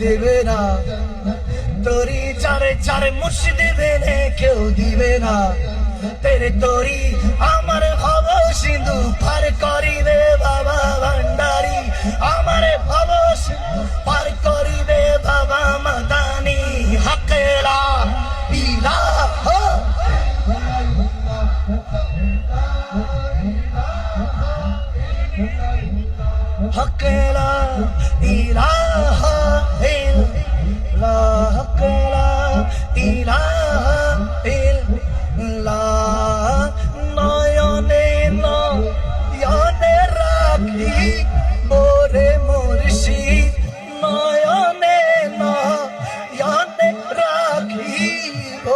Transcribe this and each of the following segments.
দেবে না, তোরি চারে চারে মুর্শিদ বেনে কেউ দিবে না। তেরে তোরি আমার ভব সিন্ধু পার করিবে বাবা ভান্ডারি, আমার ভব সিন্ধু পার করিবে বাবা মাদানি। হকেলা ইলাহ হকেলা ইলাহ ইল্লাল্লাহ, হকেলা ইলাহ ইল্লাল্লাহ। নয়নে নয়নে রাখি ওরে মুর্শিদ, নয়নে নয়নে রাখি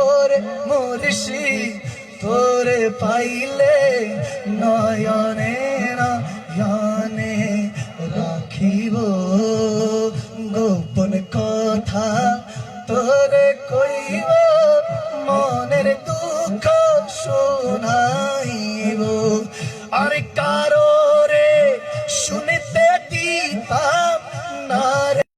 ওরে মুর্শিদ, তোরে পাইলে নয়নে নয়নে রাখিব। গোপন কথা তোরে কইব, মনের দুঃখ শোনাইব। আরে